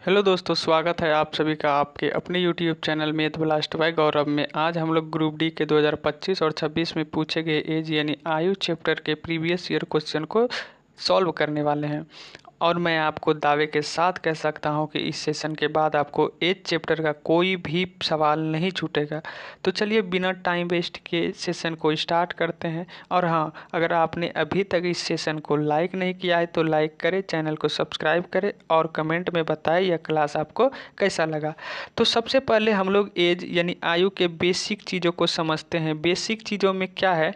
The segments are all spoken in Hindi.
हेलो दोस्तों, स्वागत है आप सभी का आपके अपने YouTube channel math blast by Gaurav में। आज हम लोग ग्रुप डी के 2025 और 26 में पूछे गए एज यानी आयु चैप्टर के प्रीवियस ईयर क्वेश्चन को सॉल्व करने वाले हैं। और मैं आपको दावे के साथ कह सकता हूं कि इस सेशन के बाद आपको एज चैप्टर का कोई भी सवाल नहीं छूटेगा। तो चलिए बिना टाइम वेस्ट के सेशन को स्टार्ट करते हैं। और हाँ, अगर आपने अभी तक इस सेशन को लाइक नहीं किया है तो लाइक करें, चैनल को सब्सक्राइब करें और कमेंट में बताएं यह क्लास आपको कैसा लगा। तो सबसे पहले हम लोग एज यानी आयु के बेसिक चीज़ों को समझते हैं। बेसिक चीज़ों में क्या है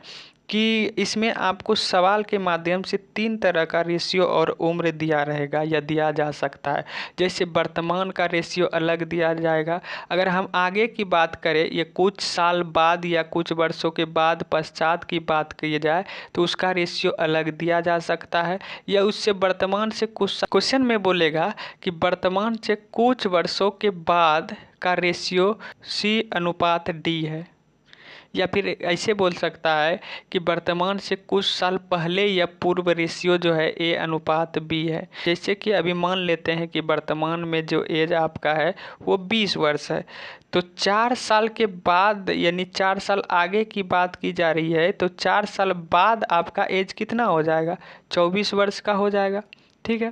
कि इसमें आपको सवाल के माध्यम से 3 तरह का रेशियो और उम्र दिया रहेगा या दिया जा सकता है। जैसे वर्तमान का रेशियो अलग दिया जाएगा। अगर हम आगे की बात करें या कुछ साल बाद या कुछ वर्षों के बाद पश्चात की बात की जाए तो उसका रेशियो अलग दिया जा सकता है। या उससे वर्तमान से कुछ क्वेश्चन में बोलेगा कि वर्तमान से कुछ वर्षों के बाद का रेशियो C/D है। या फिर ऐसे बोल सकता है कि वर्तमान से कुछ साल पहले या पूर्व रेशियो जो है A/B है। जैसे कि अभी मान लेते हैं कि वर्तमान में जो एज आपका है वो 20 वर्ष है। तो 4 साल के बाद यानी 4 साल आगे की बात की जा रही है तो 4 साल बाद आपका एज कितना हो जाएगा? 24 वर्ष का हो जाएगा। ठीक है।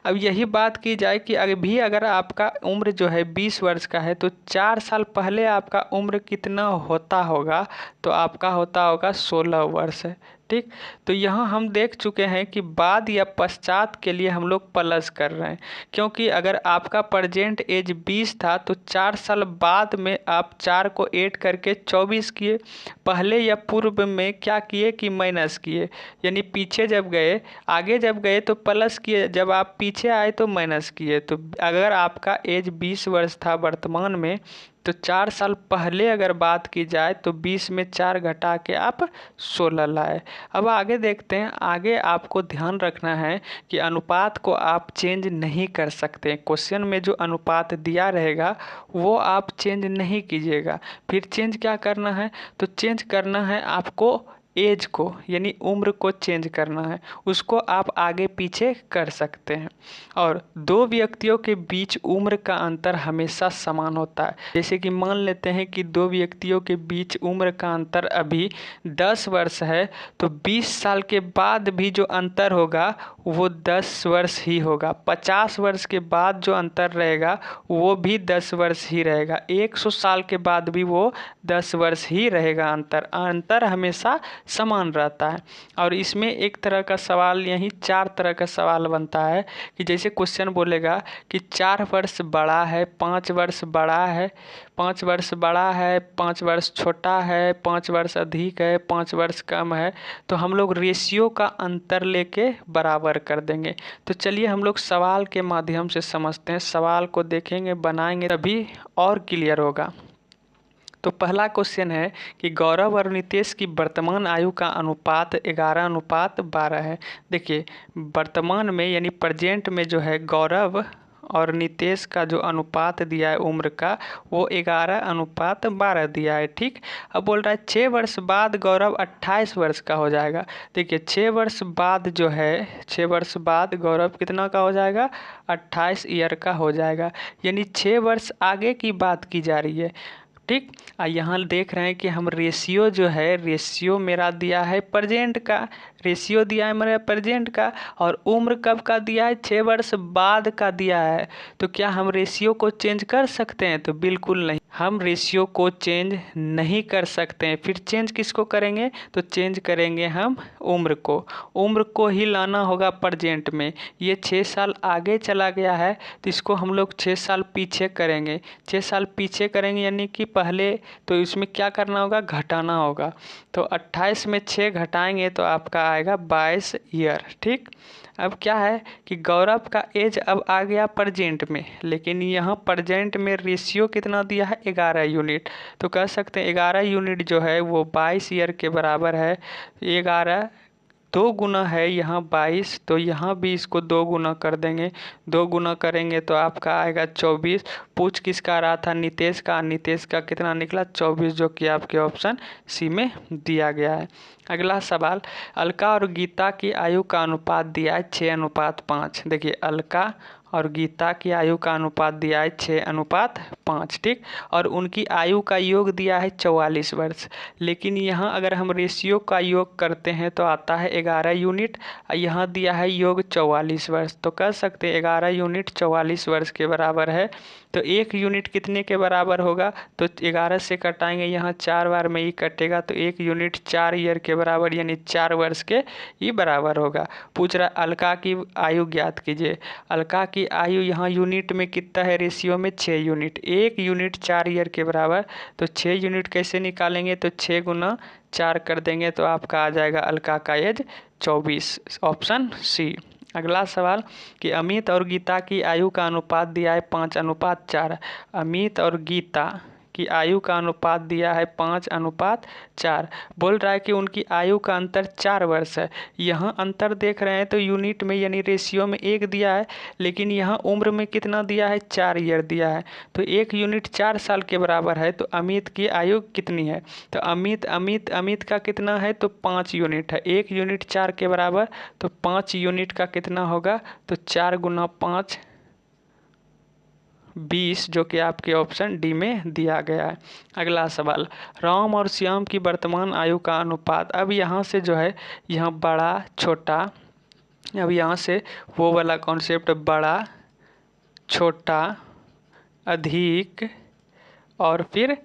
अब यही बात की जाए कि अभी अगर आपका उम्र जो है 20 वर्ष का है तो 4 साल पहले आपका उम्र कितना होता होगा? तो आपका होता होगा 16 वर्ष है। ठीक। तो यहाँ हम देख चुके हैं कि बाद या पश्चात के लिए हम लोग प्लस कर रहे हैं, क्योंकि अगर आपका प्रेजेंट एज 20 था तो 4 साल बाद में आप 4 को ऐड करके 24 किए। पहले या पूर्व में क्या किए कि माइनस किए, यानी पीछे जब गए, आगे जब गए तो प्लस किए, जब आप पीछे आए तो माइनस किए। तो अगर आपका एज 20 वर्ष था वर्तमान में तो 4 साल पहले अगर बात की जाए तो 20 में 4 घटा के आप 16 लाए। अब आगे देखते हैं। आगे आपको ध्यान रखना है कि अनुपात को आप चेंज नहीं कर सकते। क्वेश्चन में जो अनुपात दिया रहेगा वो आप चेंज नहीं कीजिएगा। फिर चेंज क्या करना है? तो चेंज करना है आपको एज को, यानी उम्र को चेंज करना है। उसको आप आगे पीछे कर सकते हैं। और दो व्यक्तियों के बीच उम्र का अंतर हमेशा समान होता है। जैसे कि मान लेते हैं कि दो व्यक्तियों के बीच उम्र का अंतर अभी 10 वर्ष है तो 20 साल के बाद भी जो अंतर होगा वो 10 वर्ष ही होगा। 50 वर्ष के बाद जो अंतर रहेगा वो भी 10 वर्ष ही रहेगा। 100 साल के बाद भी वो 10 वर्ष ही रहेगा। अंतर हमेशा समान रहता है। और इसमें एक तरह का सवाल, यही 4 तरह का सवाल बनता है कि जैसे क्वेश्चन बोलेगा कि 4 वर्ष बड़ा है, 5 वर्ष बड़ा है, 5 वर्ष बड़ा है, 5 वर्ष छोटा है, 5 वर्ष अधिक है, 5 वर्ष कम है, तो हम लोग रेशियो का अंतर लेके बराबर कर देंगे। तो चलिए हम लोग सवाल के माध्यम से समझते हैं। सवाल को देखेंगे, बनाएंगे, तभी और क्लियर होगा। तो पहला क्वेश्चन है कि गौरव और नितेश की वर्तमान आयु का अनुपात 11:12 है। देखिए वर्तमान में यानी प्रेजेंट में जो है गौरव और नितेश का जो अनुपात दिया है उम्र का वो 11:12 दिया है। ठीक। अब बोल रहा है 6 वर्ष बाद गौरव 28 वर्ष का हो जाएगा। देखिए 6 वर्ष बाद जो है, 6 वर्ष बाद गौरव कितना का हो जाएगा? 28 ईयर का हो जाएगा। यानी 6 वर्ष आगे की बात की जा रही है। ठीक। यहाँ देख रहे हैं कि हम रेशियो जो है, रेशियो मेरा दिया है प्रेजेंट का, रेशियो दिया है मेरा प्रेजेंट का, और उम्र कब का दिया है? 6 वर्ष बाद का दिया है। तो क्या हम रेशियो को चेंज कर सकते हैं? तो बिल्कुल नहीं, हम रेशियो को चेंज नहीं कर सकते हैं। फिर चेंज किसको करेंगे? तो चेंज करेंगे हम उम्र को। उम्र को ही लाना होगा प्रेजेंट में। ये 6 साल आगे चला गया है तो इसको हम लोग 6 साल पीछे करेंगे। 6 साल पीछे करेंगे यानी कि पहले, तो इसमें क्या करना होगा? घटाना होगा। तो 28 में 6 घटाएंगे तो आपका आएगा 22 ईयर। ठीक। अब क्या है कि गौरव का एज अब आ गया प्रेजेंट में, लेकिन यहाँ प्रेजेंट में रेशियो कितना दिया है? 11 यूनिट। तो कह सकते हैं 11 यूनिट जो है वो 22 ईयर के बराबर है। 11 2 गुना है यहाँ 22, तो यहाँ भी इसको 2 गुना कर देंगे। 2 गुना करेंगे तो आपका आएगा 24। पूछ किसका रहा था? नितेश का। नितेश का कितना निकला? 24, जो कि आपके ऑप्शन सी में दिया गया है। अगला सवाल, अलका और गीता की आयु का अनुपात दिया है 6:5। देखिए अलका और गीता की आयु का अनुपात दिया है 6:5, ठीक। और उनकी आयु का योग दिया है 44 वर्ष। लेकिन यहाँ अगर हम रेशियो का योग करते हैं तो आता है 11 यूनिट। यहाँ दिया है योग 44 वर्ष, तो कह सकते हैं 11 यूनिट 44 वर्ष के बराबर है। तो 1 यूनिट कितने के बराबर होगा, तो 11 से कटाएंगे, यहाँ 4 बार में ही कटेगा, तो 1 यूनिट 4 ईयर के बराबर यानी 4 वर्ष के ही बराबर होगा। पूछ रहा अलका की आयु ज्ञात कीजिए। अलका की आयु यहाँ यूनिट में कितना है, रेशियो में 6 यूनिट। 1 यूनिट 4 ईयर के बराबर, तो 6 यूनिट कैसे निकालेंगे, तो 6 गुना 4 कर देंगे तो आपका आ जाएगा अलका का एज 24, ऑप्शन सी। अगला सवाल कि अमित और गीता की आयु का अनुपात दिया है 5:4। अमित और गीता की आयु का अनुपात दिया है 5:4। बोल रहा है कि उनकी आयु का अंतर 4 वर्ष है। यहाँ अंतर देख रहे हैं तो यूनिट में यानी रेशियो में 1 दिया है, लेकिन यहाँ उम्र में कितना दिया है, 4 ईयर दिया है। तो 1 यूनिट 4 साल के बराबर है, तो अमित की आयु कितनी है, तो अमित का कितना है, तो 5 यूनिट है। 1 यूनिट 4 के बराबर, तो 5 यूनिट का कितना होगा, तो 4 गुना 5 20, जो कि आपके ऑप्शन डी में दिया गया है। अगला सवाल, राम और श्याम की वर्तमान आयु का अनुपात। अब यहाँ से जो है, यहाँ बड़ा छोटा, अब यहाँ से वो वाला कॉन्सेप्ट, बड़ा छोटा अधिक और फिर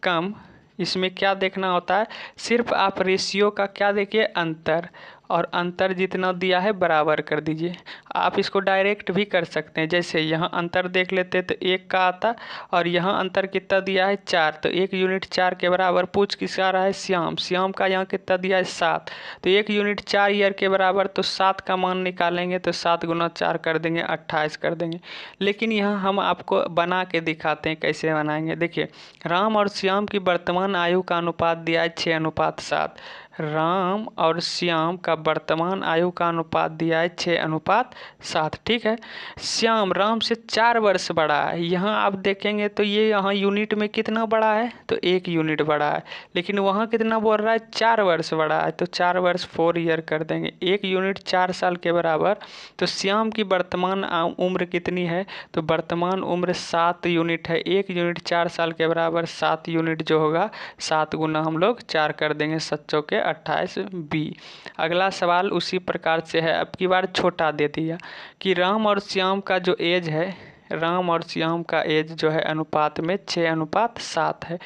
कम, इसमें क्या देखना होता है, सिर्फ आप रेशियो का क्या देखिए, अंतर, और अंतर जितना दिया है बराबर कर दीजिए। आप इसको डायरेक्ट भी कर सकते हैं, जैसे यहाँ अंतर देख लेते तो 1 का आता, और यहाँ अंतर कितना दिया है 4, तो 1 यूनिट 4 के बराबर। पूछ किसका रहा है, श्याम का यहाँ कितना दिया है 7, तो 1 यूनिट 4 ईयर के बराबर, तो 7 का मान निकालेंगे तो 7 गुना 4 कर देंगे, 28 कर देंगे। लेकिन यहाँ हम आपको बना के दिखाते हैं कैसे बनाएंगे। देखिए, राम और श्याम की वर्तमान आयु का अनुपात दिया है 6:7। राम और श्याम का वर्तमान आयु का अनुपात दिया है 6:7, ठीक है। श्याम राम से 4 वर्ष बड़ा है। यहाँ आप देखेंगे तो ये यहाँ यूनिट में कितना बड़ा है, तो 1 यूनिट बड़ा है, लेकिन वहाँ कितना बोल रहा है, 4 वर्ष बड़ा है, तो 4 वर्ष 4 ईयर कर देंगे। 1 यूनिट 4 साल के बराबर। तो श्याम की वर्तमान उम्र कितनी है, तो वर्तमान उम्र 7 यूनिट है। 1 यूनिट 4 साल के बराबर, 7 यूनिट जो होगा 7 गुना हम लोग 4 कर देंगे, 7 के 28 बी। अगला सवाल उसी प्रकार से है, अब की बार छोटा दे दिया कि राम और श्याम का जो एज है, राम और श्याम का एज जो है अनुपात में 6:7 है।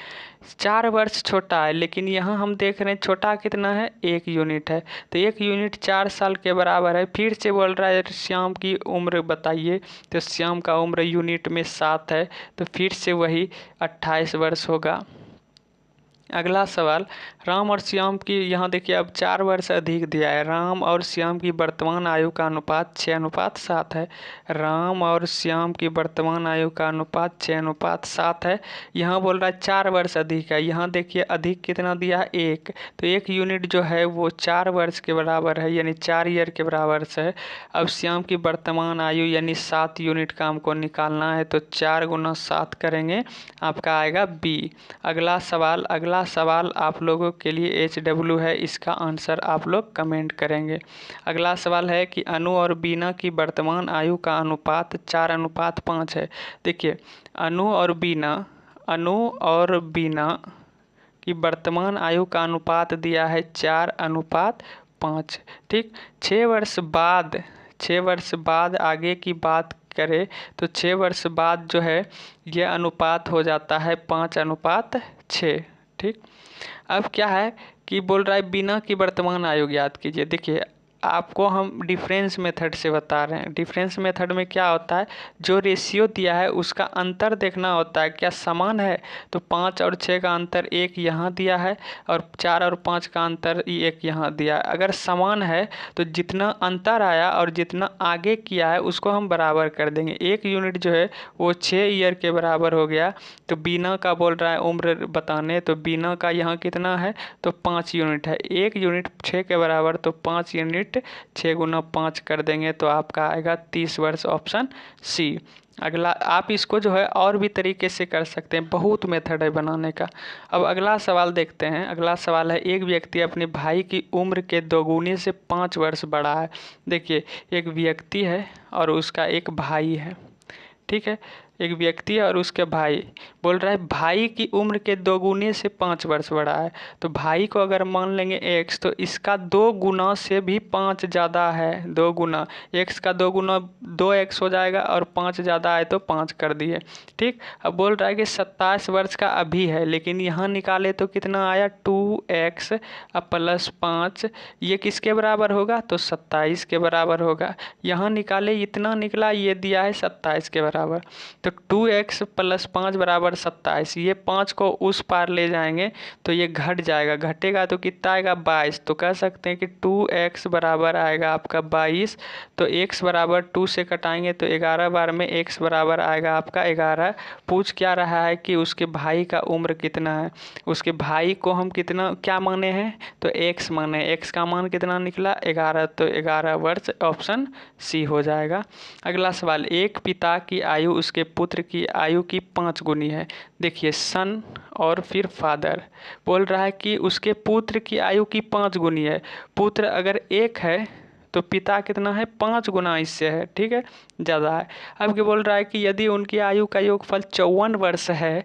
4 वर्ष छोटा है, लेकिन यहाँ हम देख रहे हैं छोटा कितना है, 1 यूनिट है, तो 1 यूनिट 4 साल के बराबर है। फिर से बोल रहा है श्याम की उम्र बताइए, तो श्याम का उम्र यूनिट में 7 है, तो फिर से वही 28 वर्ष होगा। अगला सवाल, राम और श्याम की, यहाँ देखिए अब 4 वर्ष अधिक दिया है। राम और श्याम की वर्तमान आयु का अनुपात 6:7 है। राम और श्याम की वर्तमान आयु का अनुपात 6:7 है। यहाँ बोल रहा है 4 वर्ष अधिक है। यहाँ देखिए अधिक कितना दिया है, 1, तो 1 यूनिट जो है वो 4 वर्ष के बराबर है, यानी 4 ईयर के बराबर से है। अब श्याम की वर्तमान आयु यानी 7 यूनिट का हमको निकालना है, तो 4 गुना 7 करेंगे, आपका आएगा बी। अगला सवाल आप लोगों के लिए HW है, इसका आंसर आप लोग कमेंट करेंगे। अगला सवाल है कि अनु और बीना की वर्तमान आयु का अनुपात 4:5 है। देखिए, अनु और बीना की वर्तमान आयु का अनुपात दिया है 4:5, ठीक। 6 वर्ष बाद आगे की बात करें तो 6 वर्ष बाद जो है यह अनुपात हो जाता है 5:6, ठीक। अब क्या है कि बोल रहा है बिना की वर्तमान आयु ज्ञात कीजिए। देखिए, आपको हम डिफरेंस मेथड से बता रहे हैं। डिफरेंस मेथड में क्या होता है, जो रेशियो दिया है उसका अंतर देखना होता है, क्या समान है, तो 5 और 6 का अंतर 1 यहाँ दिया है, और 4 और 5 का अंतर 1 यहाँ दिया है। अगर समान है तो जितना अंतर आया और जितना आगे किया है उसको हम बराबर कर देंगे। 1 यूनिट जो है वो 6 ईयर के बराबर हो गया। तो बीना का बोल रहा है उम्र बताने, तो बीना का यहाँ कितना है, तो 5 यूनिट है। 1 यूनिट 6 के बराबर, तो 5 यूनिट यूनिट 6 गुना 5 कर देंगे तो आपका आएगा 30 वर्ष, ऑप्शन सी। अगला आप इसको जो है और भी तरीके से कर सकते हैं, बहुत मेथड है बनाने का। अब अगला सवाल देखते हैं। अगला सवाल है, एक व्यक्ति अपने भाई की उम्र के दोगुने से 5 वर्ष बड़ा है। देखिए, एक व्यक्ति है और उसका एक भाई है, ठीक है। एक व्यक्ति है और उसके भाई, बोल रहा है भाई की उम्र के दोगुने से 5 वर्ष बड़ा है। तो भाई को अगर मान लेंगे x, तो इसका 2 गुना से भी 5 ज़्यादा है। 2 गुना, x का 2 गुना 2x हो जाएगा और 5 ज़्यादा है तो 5 कर दिए, ठीक। अब बोल रहा है कि 27 वर्ष का अभी है, लेकिन यहाँ निकाले तो कितना आया 2x अब प्लस 5, ये किसके बराबर होगा, तो 27 के बराबर होगा। यहाँ निकाले इतना निकला, ये दिया है 27 के बराबर। तो 2x प्लस 5 बराबर 27, ये 5 को उस पार ले जाएंगे तो ये घट जाएगा, घटेगा तो कितना आएगा 22। तो कह सकते हैं कि 2x बराबर आएगा आपका 22। तो x बराबर 2 से कटाएंगे तो 11 बार में x बराबर आएगा आपका 11। पूछ क्या रहा है कि उसके भाई का उम्र कितना है। उसके भाई को हम कितना क्या माने हैं, तो x माने, x का मान कितना निकला 11, तो 11 वर्ष, ऑप्शन सी हो जाएगा। अगला सवाल, एक पिता की आयु उसके पुत्र की आयु की 5 गुनी है। देखिए, सन और फिर फादर बोल रहा है कि उसके पुत्र की आयु की 5 गुनी है। पुत्र अगर 1 है तो पिता कितना है 5 गुना इससे है, ठीक है, ज़्यादा है। अब क्या बोल रहा है कि यदि उनकी आयु का योगफल 54 वर्ष है,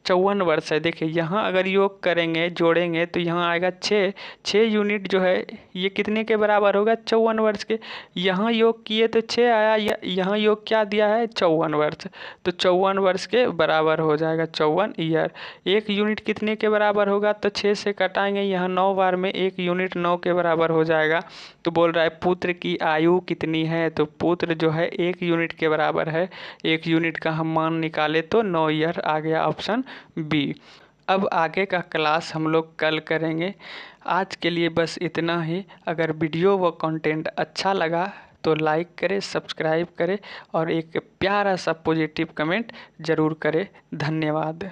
54 वर्ष है। देखिए, यहाँ अगर योग करेंगे, जोड़ेंगे तो यहाँ आएगा 6 यूनिट जो है ये कितने के बराबर होगा 54 वर्ष के। यहाँ योग किए तो 6 आया, यहाँ योग क्या दिया है 54 वर्ष, तो 54 वर्ष के बराबर हो जाएगा 54 ईयर। 1 यूनिट कितने के बराबर होगा, तो 6 से कटाएंगे, यहाँ 9 बार में 1 यूनिट 9 के बराबर हो जाएगा। तो बोल रहा है पुत्र की आयु कितनी है, तो पुत्र जो है 1 यूनिट के बराबर है। 1 यूनिट का हम मान निकाले तो 9 ईयर आ गया, ऑप्शन बी। अब आगे का क्लास हम लोग कल करेंगे। आज के लिए बस इतना ही। अगर वीडियो व कंटेंट अच्छा लगा तो लाइक करें, सब्सक्राइब करें और एक प्यारा सा पॉजिटिव कमेंट ज़रूर करें। धन्यवाद।